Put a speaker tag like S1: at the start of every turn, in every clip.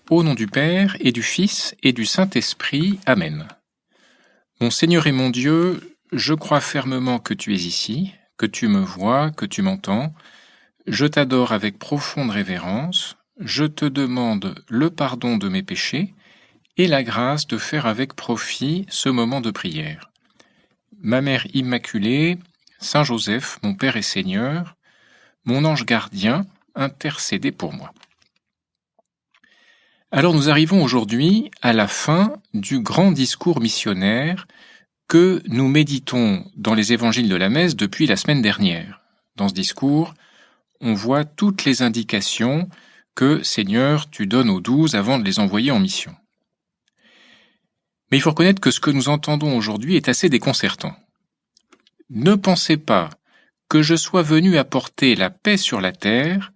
S1: Au nom du Père, et du Fils, et du Saint-Esprit. Amen. Mon Seigneur et mon Dieu, je crois fermement que tu es ici, que tu me vois, que tu m'entends. Je t'adore avec profonde révérence. Je te demande le pardon de mes péchés et la grâce de faire avec profit ce moment de prière. Ma Mère Immaculée, Saint Joseph, mon Père et Seigneur, mon ange gardien, intercédez pour moi. Alors nous arrivons aujourd'hui à la fin du grand discours missionnaire que nous méditons dans les évangiles de la messe depuis la semaine dernière. Dans ce discours, on voit toutes les indications que, Seigneur, tu donnes aux 12 avant de les envoyer en mission. Mais il faut reconnaître que ce que nous entendons aujourd'hui est assez déconcertant. Ne pensez pas que je sois venu apporter la paix sur la terre,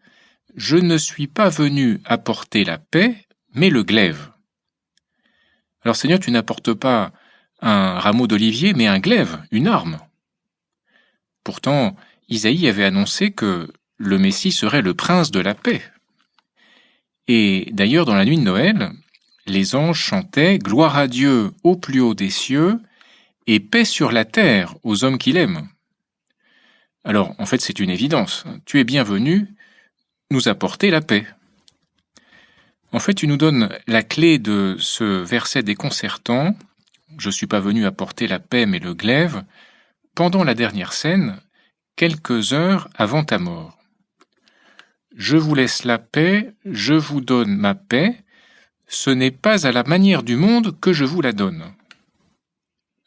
S1: je ne suis pas venu apporter la paix, mais le glaive. Alors Seigneur, tu n'apportes pas un rameau d'olivier, mais un glaive, une arme. Pourtant, Isaïe avait annoncé que le Messie serait le prince de la paix. Et d'ailleurs, dans la nuit de Noël, les anges chantaient « Gloire à Dieu au plus haut des cieux et paix sur la terre aux hommes qu'il aime ». Alors, en fait, c'est une évidence. Tu es bienvenu nous apporter la paix. En fait, tu nous donnes la clé de ce verset déconcertant. Je ne suis pas venu apporter la paix mais le glaive, pendant la dernière scène, quelques heures avant ta mort. Je vous laisse la paix, je vous donne ma paix, ce n'est pas à la manière du monde que je vous la donne.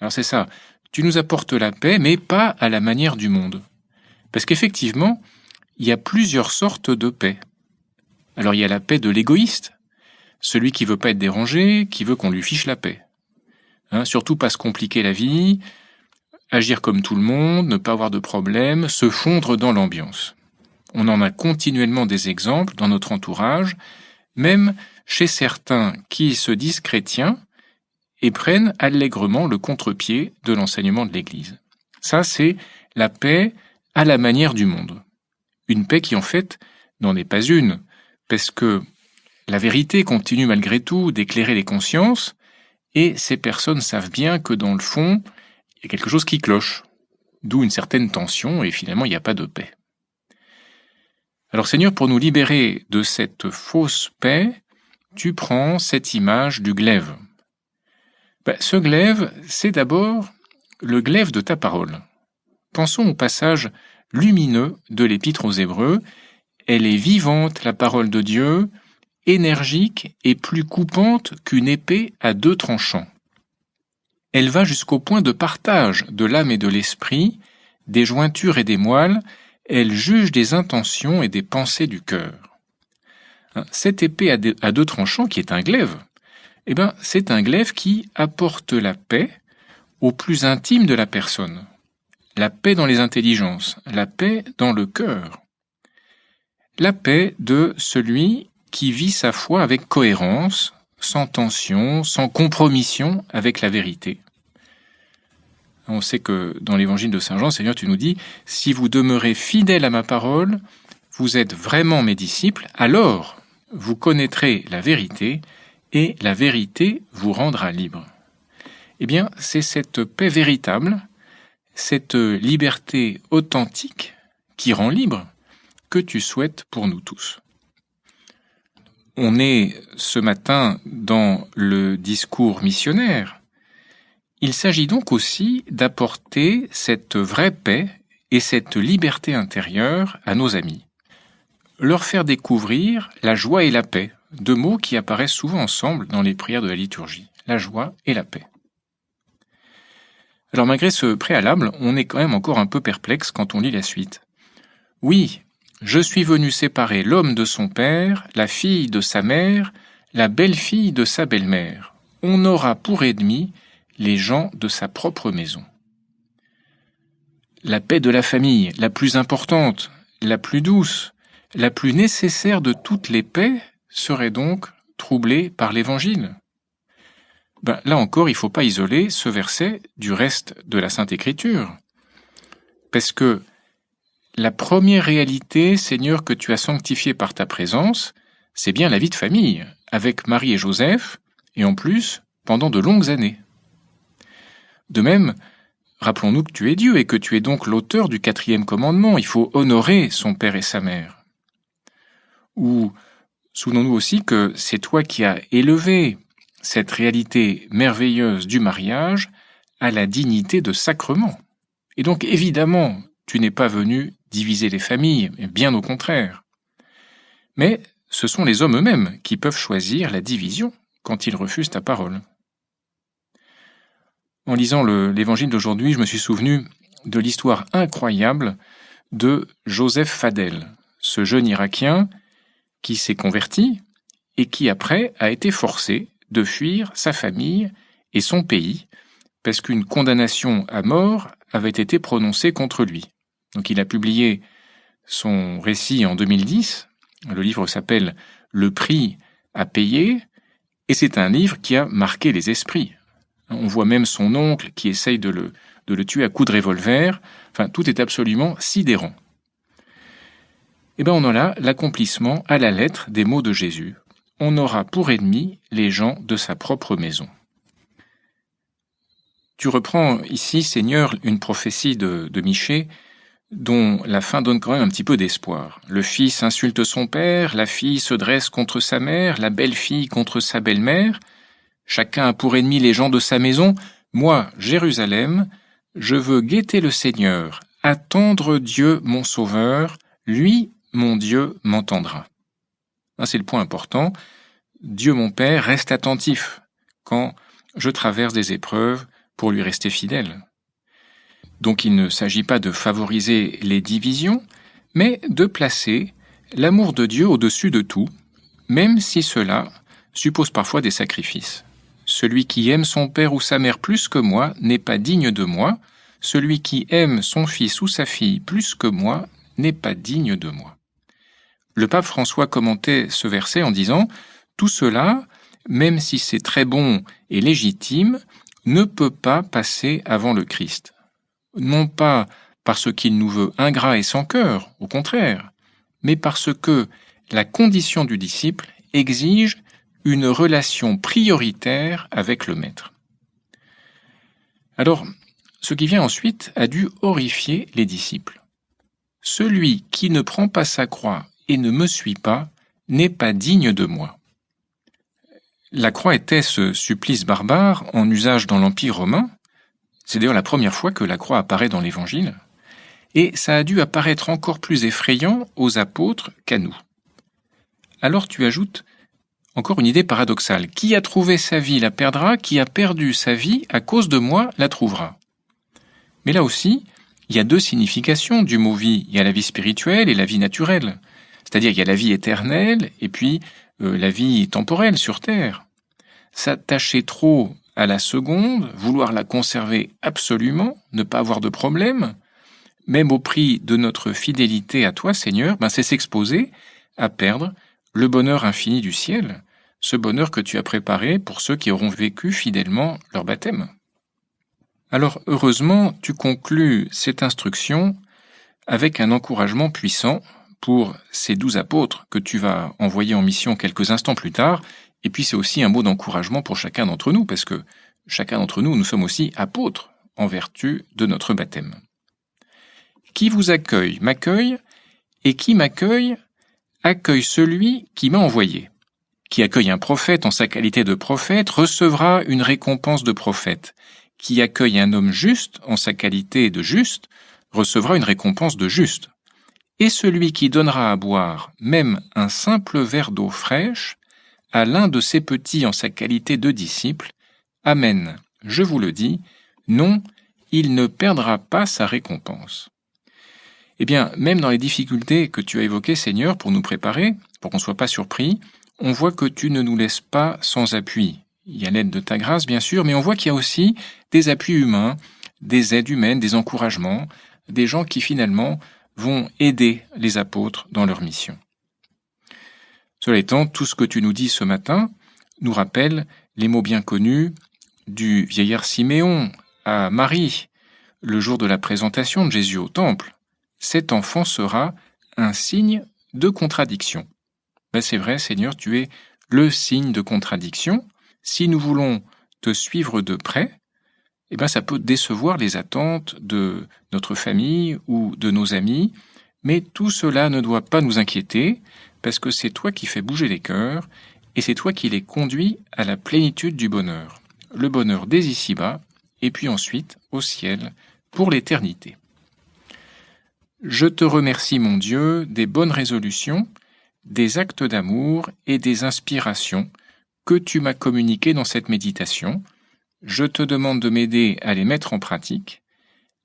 S1: Alors c'est ça, tu nous apportes la paix mais pas à la manière du monde. Parce qu'effectivement, il y a plusieurs sortes de paix. Alors il y a la paix de l'égoïste, celui qui veut pas être dérangé, qui veut qu'on lui fiche la paix. Surtout pas se compliquer la vie, agir comme tout le monde, ne pas avoir de problème, se fondre dans l'ambiance. On en a continuellement des exemples dans notre entourage, même chez certains qui se disent chrétiens et prennent allègrement le contre-pied de l'enseignement de l'Église. Ça, c'est la paix à la manière du monde. Une paix qui, en fait, n'en est pas une, parce que la vérité continue malgré tout d'éclairer les consciences, et ces personnes savent bien que dans le fond, il y a quelque chose qui cloche, d'où une certaine tension, et finalement il n'y a pas de paix. Alors Seigneur, pour nous libérer de cette fausse paix, tu prends cette image du glaive. Ce glaive, c'est d'abord le glaive de ta parole. Pensons au passage lumineux de l'Épître aux Hébreux. Elle est vivante, la parole de Dieu, énergique et plus coupante qu'une épée à 2 tranchants. Elle va jusqu'au point de partage de l'âme et de l'esprit, des jointures et des moelles, elle juge des intentions et des pensées du cœur. Cette épée à 2 tranchants, qui est un glaive, c'est un glaive qui apporte la paix au plus intime de la personne. La paix dans les intelligences, la paix dans le cœur. La paix de celui qui vit sa foi avec cohérence, sans tension, sans compromission avec la vérité. On sait que dans l'évangile de Saint Jean, Seigneur, tu nous dis « Si vous demeurez fidèles à ma parole, vous êtes vraiment mes disciples, alors vous connaîtrez la vérité et la vérité vous rendra libre. » Eh bien, c'est cette paix véritable, cette liberté authentique qui rend libre que tu souhaites pour nous tous. On est ce matin dans le discours missionnaire. Il s'agit donc aussi d'apporter cette vraie paix et cette liberté intérieure à nos amis. Leur faire découvrir la joie et la paix, 2 mots qui apparaissent souvent ensemble dans les prières de la liturgie, la joie et la paix. Alors malgré ce préalable, on est quand même encore un peu perplexe quand on lit la suite. Oui, je suis venu séparer l'homme de son père, la fille de sa mère, la belle-fille de sa belle-mère. On aura pour ennemis les gens de sa propre maison. La paix de la famille, la plus importante, la plus douce, la plus nécessaire de toutes les paix, serait donc troublée par l'Évangile. Là encore, il ne faut pas isoler ce verset du reste de la Sainte Écriture. Parce que la première réalité, Seigneur, que tu as sanctifiée par ta présence, c'est bien la vie de famille, avec Marie et Joseph, et en plus, pendant de longues années. De même, rappelons-nous que tu es Dieu et que tu es donc l'auteur du 4e commandement. Il faut honorer son père et sa mère. Ou souvenons-nous aussi que c'est toi qui as élevé cette réalité merveilleuse du mariage à la dignité de sacrement. Et donc évidemment, tu n'es pas venu diviser les familles, bien au contraire. Mais ce sont les hommes eux-mêmes qui peuvent choisir la division quand ils refusent ta parole. En lisant l'évangile d'aujourd'hui, je me suis souvenu de l'histoire incroyable de Joseph Fadel, ce jeune Irakien qui s'est converti et qui après a été forcé de fuir sa famille et son pays parce qu'une condamnation à mort avait été prononcée contre lui. Donc il a publié son récit en 2010, le livre s'appelle « Le prix à payer » et c'est un livre qui a marqué les esprits. On voit même son oncle qui essaye de le tuer à coups de revolver. Enfin, tout est absolument sidérant. Eh bien, on a là l'accomplissement à la lettre des mots de Jésus. On aura pour ennemis les gens de sa propre maison. Tu reprends ici, Seigneur, une prophétie de Michée, dont la fin donne quand même un petit peu d'espoir. Le fils insulte son père, la fille se dresse contre sa mère, la belle-fille contre sa belle-mère. Chacun a pour ennemi les gens de sa maison. Moi, Jérusalem, je veux guetter le Seigneur, attendre Dieu mon Sauveur, lui, mon Dieu, m'entendra. C'est le point important. Dieu mon Père reste attentif quand je traverse des épreuves pour lui rester fidèle. Donc il ne s'agit pas de favoriser les divisions, mais de placer l'amour de Dieu au-dessus de tout, même si cela suppose parfois des sacrifices. Celui qui aime son père ou sa mère plus que moi n'est pas digne de moi. Celui qui aime son fils ou sa fille plus que moi n'est pas digne de moi. Le pape François commentait ce verset en disant « Tout cela, même si c'est très bon et légitime, ne peut pas passer avant le Christ. Non pas parce qu'il nous veut ingrats et sans cœur, au contraire, mais parce que la condition du disciple exige une relation prioritaire avec le Maître. » Alors, ce qui vient ensuite a dû horrifier les disciples. « Celui qui ne prend pas sa croix et ne me suit pas n'est pas digne de moi. » La croix était ce supplice barbare en usage dans l'Empire romain. C'est d'ailleurs la première fois que la croix apparaît dans l'Évangile. Et ça a dû apparaître encore plus effrayant aux apôtres qu'à nous. Alors tu ajoutes encore une idée paradoxale. Qui a trouvé sa vie la perdra, qui a perdu sa vie à cause de moi la trouvera. Mais là aussi, il y a deux significations du mot vie. Il y a la vie spirituelle et la vie naturelle. C'est-à-dire il y a la vie éternelle et puis la vie temporelle sur terre. S'attacher trop à la seconde, vouloir la conserver absolument, ne pas avoir de problème, même au prix de notre fidélité à toi, Seigneur, c'est s'exposer à perdre le bonheur infini du ciel, ce bonheur que tu as préparé pour ceux qui auront vécu fidèlement leur baptême. Alors, heureusement, tu conclus cette instruction avec un encouragement puissant pour ces 12 apôtres que tu vas envoyer en mission quelques instants plus tard, et puis c'est aussi un mot d'encouragement pour chacun d'entre nous, parce que chacun d'entre nous, nous sommes aussi apôtres en vertu de notre baptême. Qui vous accueille, m'accueille, et qui m'accueille, accueille celui qui m'a envoyé. Qui accueille un prophète en sa qualité de prophète recevra une récompense de prophète. Qui accueille un homme juste en sa qualité de juste recevra une récompense de juste. Et celui qui donnera à boire même un simple verre d'eau fraîche à l'un de ses petits en sa qualité de disciple, amen, je vous le dis, non, il ne perdra pas sa récompense. Eh bien, même dans les difficultés que tu as évoquées, Seigneur, pour nous préparer, pour qu'on ne soit pas surpris, on voit que tu ne nous laisses pas sans appui. Il y a l'aide de ta grâce, bien sûr, mais on voit qu'il y a aussi des appuis humains, des aides humaines, des encouragements, des gens qui finalement vont aider les apôtres dans leur mission. Cela étant, tout ce que tu nous dis ce matin nous rappelle les mots bien connus du vieillard Siméon à Marie, le jour de la présentation de Jésus au temple. Cet enfant sera un signe de contradiction. C'est vrai, Seigneur, tu es le signe de contradiction. Si nous voulons te suivre de près, ça peut décevoir les attentes de notre famille ou de nos amis, mais tout cela ne doit pas nous inquiéter, parce que c'est toi qui fais bouger les cœurs, et c'est toi qui les conduis à la plénitude du bonheur. Le bonheur dès ici-bas, et puis ensuite au ciel, pour l'éternité. Je te remercie, mon Dieu, des bonnes résolutions, des actes d'amour et des inspirations que tu m'as communiquées dans cette méditation. Je te demande de m'aider à les mettre en pratique.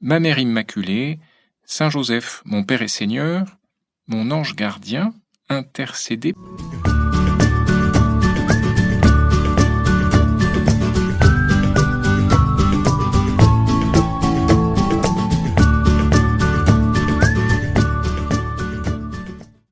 S1: Ma Mère Immaculée, Saint Joseph, mon Père et Seigneur, mon ange gardien, intercédez.